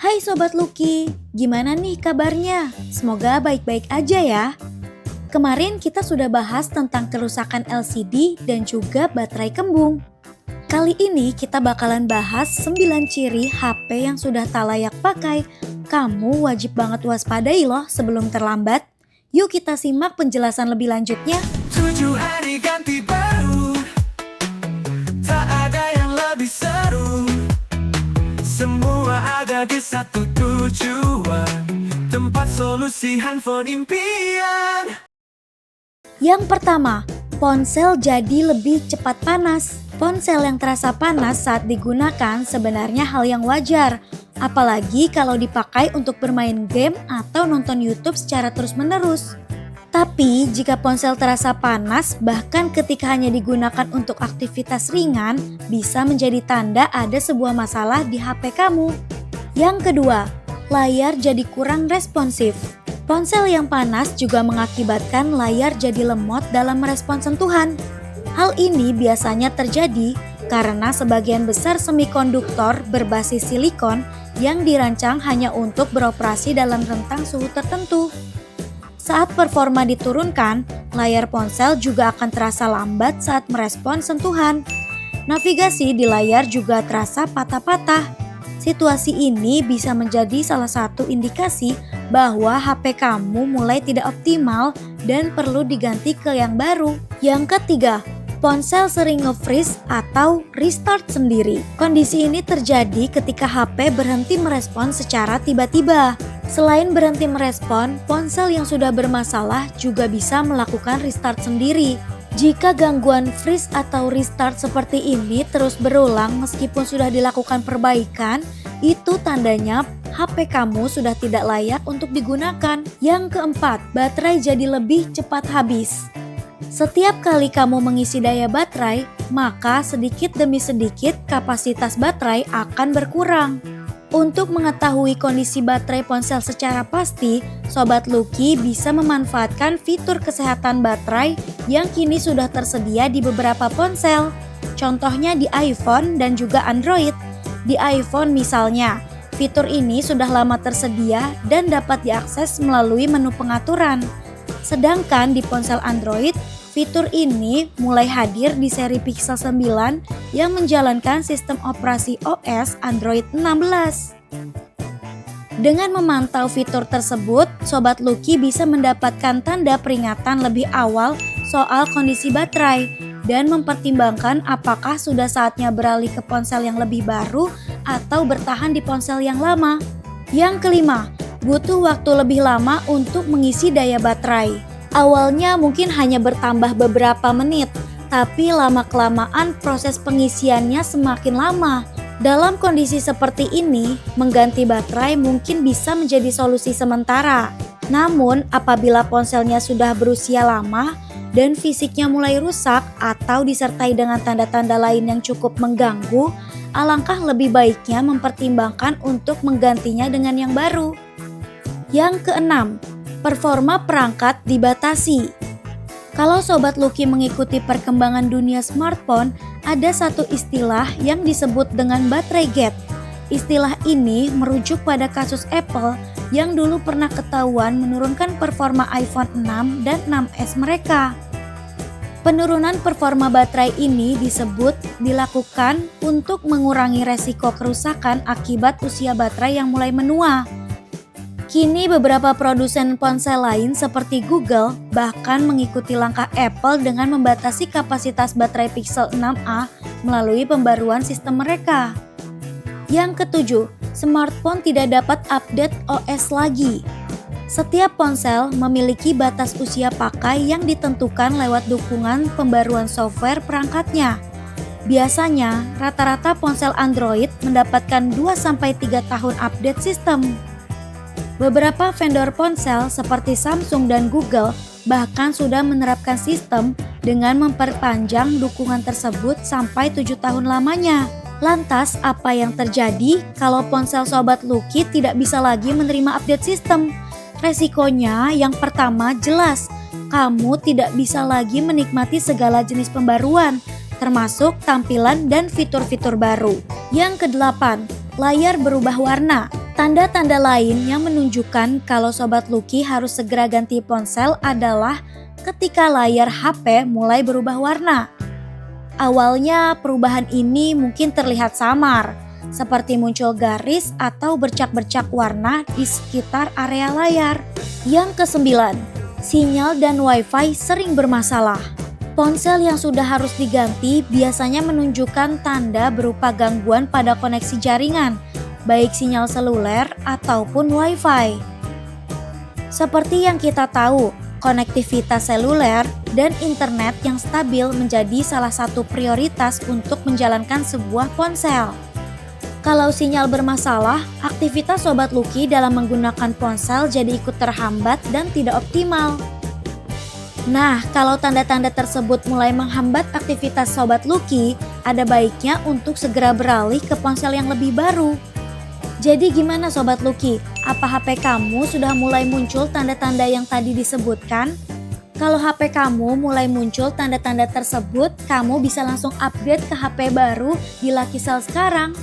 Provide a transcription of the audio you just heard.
Hai Sobat Lucky, gimana nih kabarnya? Semoga baik-baik aja ya. Kemarin kita sudah bahas tentang kerusakan LCD dan juga baterai kembung. Kali ini kita bakalan bahas 9 ciri HP yang sudah tak layak pakai. Kamu wajib banget waspadai loh sebelum terlambat. Yuk kita simak penjelasan lebih lanjutnya. 7 hari ganti baru, tak ada yang lebih seru. Semua ada di satu tujuan, tempat solusi handphone impian. Yang pertama, ponsel jadi lebih cepat panas. Ponsel yang terasa panas saat digunakan sebenarnya hal yang wajar. Apalagi kalau dipakai untuk bermain game atau nonton YouTube secara terus-menerus. Tapi jika ponsel terasa panas bahkan ketika hanya digunakan untuk aktivitas ringan, bisa menjadi tanda ada sebuah masalah di HP kamu. Yang kedua, layar jadi kurang responsif. Ponsel yang panas juga mengakibatkan layar jadi lemot dalam merespon sentuhan. Hal ini biasanya terjadi karena sebagian besar semikonduktor berbasis silikon yang dirancang hanya untuk beroperasi dalam rentang suhu tertentu. Saat performa diturunkan, layar ponsel juga akan terasa lambat saat merespon sentuhan. Navigasi di layar juga terasa patah-patah. Situasi ini bisa menjadi salah satu indikasi bahwa HP kamu mulai tidak optimal dan perlu diganti ke yang baru. Yang ketiga, ponsel sering nge-freeze atau restart sendiri. Kondisi ini terjadi ketika HP berhenti merespon secara tiba-tiba. Selain berhenti merespon, ponsel yang sudah bermasalah juga bisa melakukan restart sendiri. Jika gangguan freeze atau restart seperti ini terus berulang meskipun sudah dilakukan perbaikan, itu tandanya HP kamu sudah tidak layak untuk digunakan. Yang keempat, baterai jadi lebih cepat habis. Setiap kali kamu mengisi daya baterai, maka sedikit demi sedikit kapasitas baterai akan berkurang. Untuk mengetahui kondisi baterai ponsel secara pasti, Sobat Lucky bisa memanfaatkan fitur kesehatan baterai yang kini sudah tersedia di beberapa ponsel. Contohnya di iPhone dan juga Android. Di iPhone misalnya, fitur ini sudah lama tersedia dan dapat diakses melalui menu pengaturan. Sedangkan di ponsel Android, fitur ini mulai hadir di seri Pixel 9 yang menjalankan sistem operasi OS Android 16. Dengan memantau fitur tersebut, Sobat Lucky bisa mendapatkan tanda peringatan lebih awal soal kondisi baterai dan mempertimbangkan apakah sudah saatnya beralih ke ponsel yang lebih baru atau bertahan di ponsel yang lama. Yang kelima, butuh waktu lebih lama untuk mengisi daya baterai. Awalnya mungkin hanya bertambah beberapa menit, tapi lama-kelamaan proses pengisiannya semakin lama. Dalam kondisi seperti ini, mengganti baterai mungkin bisa menjadi solusi sementara. Namun, apabila ponselnya sudah berusia lama dan fisiknya mulai rusak atau disertai dengan tanda-tanda lain yang cukup mengganggu, alangkah lebih baiknya mempertimbangkan untuk menggantinya dengan yang baru. Yang keenam, performa perangkat dibatasi. Kalau Sobat Lucky mengikuti perkembangan dunia smartphone, ada satu istilah yang disebut dengan baterai gate. Istilah ini merujuk pada kasus Apple yang dulu pernah ketahuan menurunkan performa iPhone 6 dan 6s mereka. Penurunan performa baterai ini disebut dilakukan untuk mengurangi resiko kerusakan akibat usia baterai yang mulai menua. Kini beberapa produsen ponsel lain seperti Google bahkan mengikuti langkah Apple dengan membatasi kapasitas baterai Pixel 6a melalui pembaruan sistem mereka. Yang ketujuh, smartphone tidak dapat update OS lagi. Setiap ponsel memiliki batas usia pakai yang ditentukan lewat dukungan pembaruan software perangkatnya. Biasanya, rata-rata ponsel Android mendapatkan 2-3 tahun update sistem. Beberapa vendor ponsel seperti Samsung dan Google bahkan sudah menerapkan sistem dengan memperpanjang dukungan tersebut sampai 7 tahun lamanya. Lantas, apa yang terjadi kalau ponsel Sobat Lucky tidak bisa lagi menerima update sistem? Resikonya yang pertama jelas, kamu tidak bisa lagi menikmati segala jenis pembaruan, termasuk tampilan dan fitur-fitur baru. Yang kedelapan, layar berubah warna. Tanda-tanda lain yang menunjukkan kalau Sobat Lucky harus segera ganti ponsel adalah ketika layar HP mulai berubah warna. Awalnya perubahan ini mungkin terlihat samar, seperti muncul garis atau bercak-bercak warna di sekitar area layar. Yang kesembilan, sinyal dan WiFi sering bermasalah. Ponsel yang sudah harus diganti biasanya menunjukkan tanda berupa gangguan pada koneksi jaringan, baik sinyal seluler ataupun WiFi. Seperti yang kita tahu, konektivitas seluler dan internet yang stabil menjadi salah satu prioritas untuk menjalankan sebuah ponsel. Kalau sinyal bermasalah, aktivitas Sobat Lucky dalam menggunakan ponsel jadi ikut terhambat dan tidak optimal. Nah, kalau tanda-tanda tersebut mulai menghambat aktivitas Sobat Lucky, ada baiknya untuk segera beralih ke ponsel yang lebih baru. Jadi gimana Sobat Lucky? Apa HP kamu sudah mulai muncul tanda-tanda yang tadi disebutkan? Kalau HP kamu mulai muncul tanda-tanda tersebut, kamu bisa langsung upgrade ke HP baru di Lucky Sale sekarang.